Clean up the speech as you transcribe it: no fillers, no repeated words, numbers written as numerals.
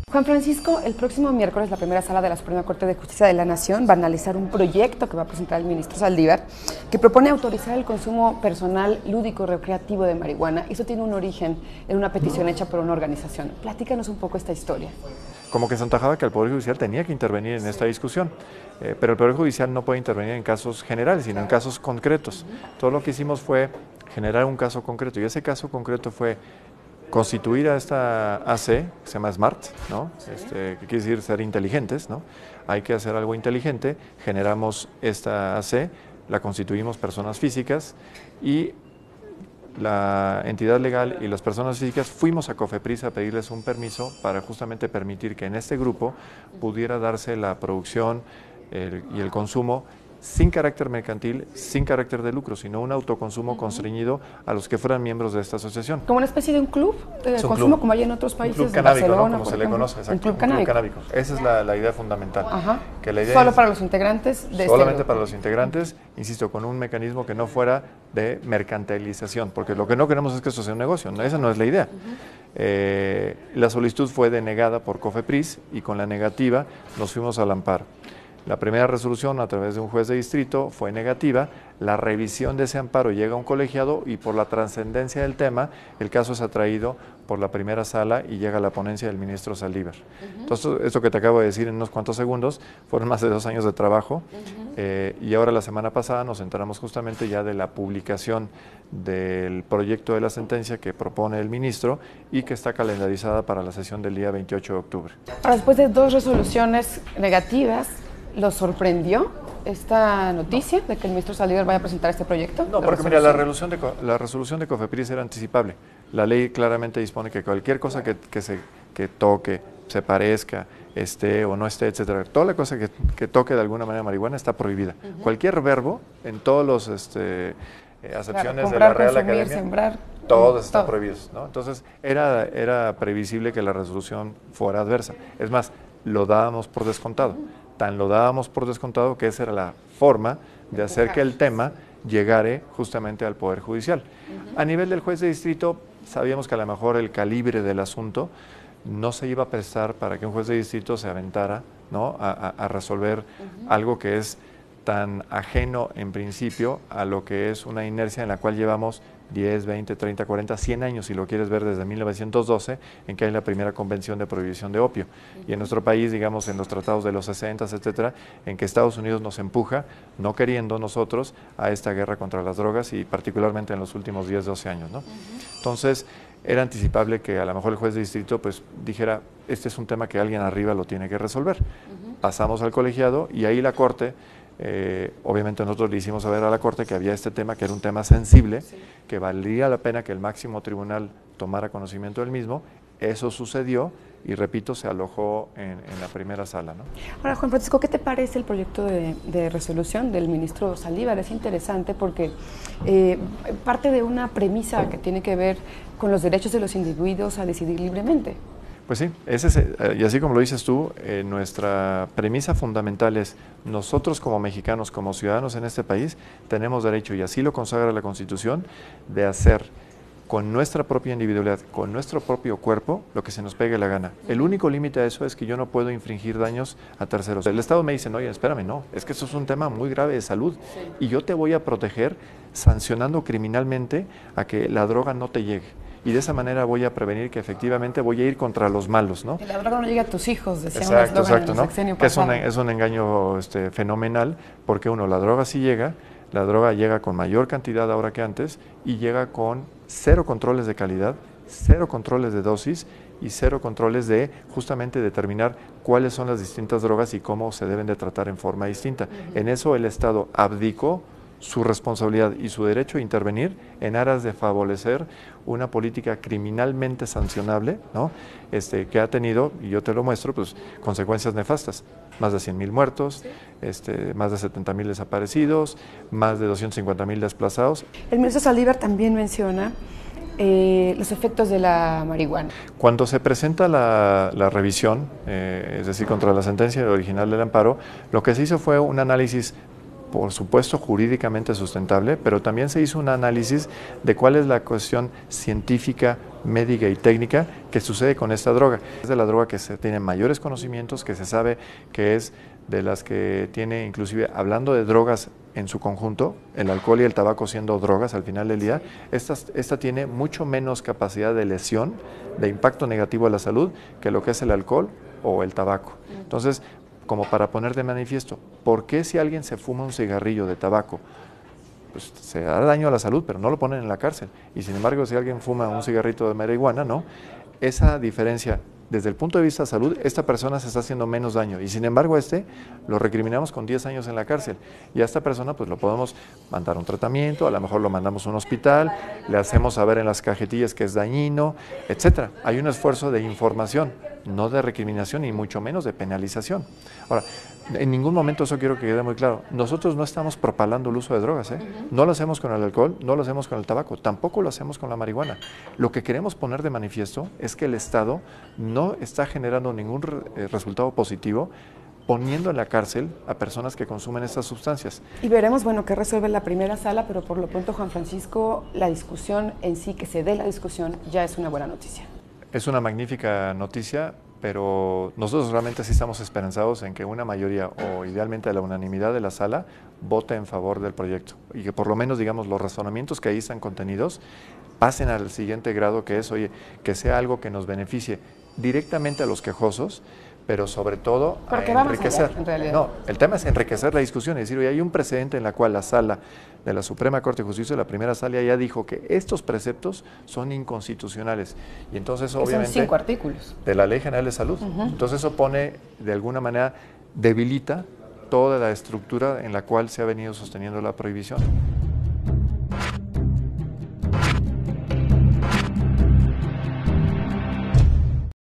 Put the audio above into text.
Juan Francisco, el próximo miércoles la primera sala de la Suprema Corte de Justicia de la Nación va a analizar un proyecto que va a presentar el ministro Saldívar que propone autorizar el consumo personal lúdico y recreativo de marihuana. Eso tiene un origen en una petición hecha por una organización. Platícanos un poco esta historia. Como que se antojaba que el Poder Judicial tenía que intervenir en esta discusión, pero el Poder Judicial no puede intervenir en casos generales, sino en casos concretos. Todo lo que hicimos fue generar un caso concreto, y ese caso concreto fue constituir a esta AC, que se llama SMART, ¿no? Que quiere decir ser inteligentes, ¿no? Hay que hacer algo inteligente, generamos esta AC, la constituimos personas físicas y la entidad legal y las personas físicas fuimos a COFEPRIS a pedirles un permiso para justamente permitir que en este grupo pudiera darse la producción y el consumo sin carácter mercantil, sin carácter de lucro, sino un autoconsumo constreñido a los que fueran miembros de esta asociación. Como una especie de un club de consumo, club, como hay en otros países, un club canábico, Barcelona, ¿no? Como se le conoce, exacto. Un club canábico. Esa es la idea fundamental. Ajá. Que la idea solo es, para los integrantes de solamente para los integrantes, insisto, con un mecanismo que no fuera de mercantilización, porque lo que no queremos es que esto sea un negocio, esa no es la idea. La solicitud fue denegada por COFEPRIS y con la negativa nos fuimos al amparo. La primera resolución a través de un juez de distrito fue negativa, la revisión de ese amparo llega a un colegiado y por la trascendencia del tema, el caso es atraído por la primera sala y llega a la ponencia del ministro Saldívar. Entonces, esto que te acabo de decir en unos cuantos segundos, fueron más de 2 años de trabajo y ahora la semana pasada nos enteramos justamente ya de la publicación del proyecto de la sentencia que propone el ministro y que está calendarizada para la sesión del día 28 de octubre. Ahora, después de 2 resoluciones negativas, ¿lo sorprendió esta noticia de que el ministro Saldívar vaya a presentar este proyecto? No, porque mira, la resolución de COFEPRIS era anticipable. La ley claramente dispone que cualquier cosa que toque, se parezca, esté o no esté, etcétera, toda la cosa que toque de alguna manera marihuana está prohibida. Cualquier verbo, en todos los acepciones comprar, de la Real consumir, Academia, sembrar, todos están prohibidos, ¿no? Entonces, era previsible que la resolución fuera adversa. Es más, lo dábamos por descontado. Tan lo dábamos por descontado que esa era la forma de hacer que el tema llegare justamente al Poder Judicial. A nivel del juez de distrito, sabíamos que a lo mejor el calibre del asunto no se iba a prestar para que un juez de distrito se aventara, ¿no?, a resolver algo que es tan ajeno en principio a lo que es una inercia en la cual llevamos 10, 20, 30, 40, 100 años, si lo quieres ver desde 1912, en que hay la primera convención de prohibición de opio. Y en nuestro país, digamos, en los tratados de los 60, etcétera, en que Estados Unidos nos empuja, no queriendo nosotros, a esta guerra contra las drogas y particularmente en los últimos 10, 12 años, ¿no? Entonces, era anticipable que a lo mejor el juez de distrito pues dijera, este es un tema que alguien arriba lo tiene que resolver. Pasamos al colegiado y ahí la Corte, obviamente nosotros le hicimos saber a la Corte que había este tema, que era un tema sensible, que valía la pena que el máximo tribunal tomara conocimiento del mismo. Eso sucedió y, repito, se alojó en la primera sala, ¿no? Ahora, Juan Francisco, ¿qué te parece el proyecto de resolución del ministro Saldívar? Es interesante porque parte de una premisa que tiene que ver con los derechos de los individuos a decidir libremente. Pues sí, y así como lo dices tú, nuestra premisa fundamental es nosotros como mexicanos, como ciudadanos en este país, tenemos derecho, y así lo consagra la Constitución, de hacer con nuestra propia individualidad, con nuestro propio cuerpo, lo que se nos pegue la gana. El único límite a eso es que yo no puedo infringir daños a terceros. El Estado me dice, no, oye, espérame, no, es que eso es un tema muy grave de salud y yo te voy a proteger sancionando criminalmente a que la droga no te llegue. Y de esa manera voy a prevenir que efectivamente voy a ir contra los malos, ¿no? Que la droga no llegue a tus hijos, decía exacto, ¿no? Que es un engaño fenomenal, porque la droga sí llega, la droga llega con mayor cantidad ahora que antes y llega con 0 controles de calidad, 0 controles de dosis y 0 controles de justamente determinar cuáles son las distintas drogas y cómo se deben de tratar en forma distinta. En eso el Estado abdicó su responsabilidad y su derecho a intervenir en aras de favorecer una política criminalmente sancionable, ¿no? Que ha tenido, y yo te lo muestro, pues consecuencias nefastas. Más de 100,000 muertos, más de 70,000 desaparecidos, más de 250,000 desplazados. El ministro Saldívar también menciona los efectos de la marihuana. Cuando se presenta la revisión, es decir, contra la sentencia original del amparo, lo que se hizo fue un análisis por supuesto jurídicamente sustentable, pero también se hizo un análisis de cuál es la cuestión científica, médica y técnica que sucede con esta droga. Es de la droga que se tiene mayores conocimientos, que se sabe que es de las que tiene, inclusive hablando de drogas en su conjunto, el alcohol y el tabaco siendo drogas al final del día, esta tiene mucho menos capacidad de lesión, de impacto negativo a la salud que lo que es el alcohol o el tabaco. Entonces, como para poner de manifiesto, ¿por qué si alguien se fuma un cigarrillo de tabaco, pues se da daño a la salud, pero no lo ponen en la cárcel? Y sin embargo, si alguien fuma un cigarrito de marihuana, ¿no? Esa diferencia, desde el punto de vista de salud, esta persona se está haciendo menos daño. Y sin embargo, lo recriminamos con 10 años en la cárcel. Y a esta persona, pues lo podemos mandar a un tratamiento, a lo mejor lo mandamos a un hospital, le hacemos saber en las cajetillas que es dañino, etcétera. Hay un esfuerzo de información, no de recriminación y mucho menos de penalización. Ahora, en ningún momento, eso quiero que quede muy claro, nosotros no estamos propalando el uso de drogas, ¿eh? No lo hacemos con el alcohol, no lo hacemos con el tabaco, tampoco lo hacemos con la marihuana. Lo que queremos poner de manifiesto es que el Estado no está generando ningún resultado positivo poniendo en la cárcel a personas que consumen estas sustancias. Y veremos, bueno, qué resuelve la primera sala, pero por lo pronto, Juan Francisco, la discusión en sí, que se dé la discusión, ya es una buena noticia. Es una magnífica noticia, pero nosotros realmente sí estamos esperanzados en que una mayoría o idealmente la unanimidad de la sala vote en favor del proyecto y que por lo menos, digamos, los razonamientos que ahí están contenidos pasen al siguiente grado, que es, oye, que sea algo que nos beneficie directamente a los quejosos, pero sobre todo a enriquecer. En realidad. No, el tema es enriquecer la discusión, es decir, oye, hay un precedente en la cual la sala de la Suprema Corte de Justicia, la primera sala, ya dijo que estos preceptos son inconstitucionales. Y entonces, obviamente, son 5 artículos de la Ley General de Salud. Entonces eso pone, de alguna manera, debilita toda la estructura en la cual se ha venido sosteniendo la prohibición.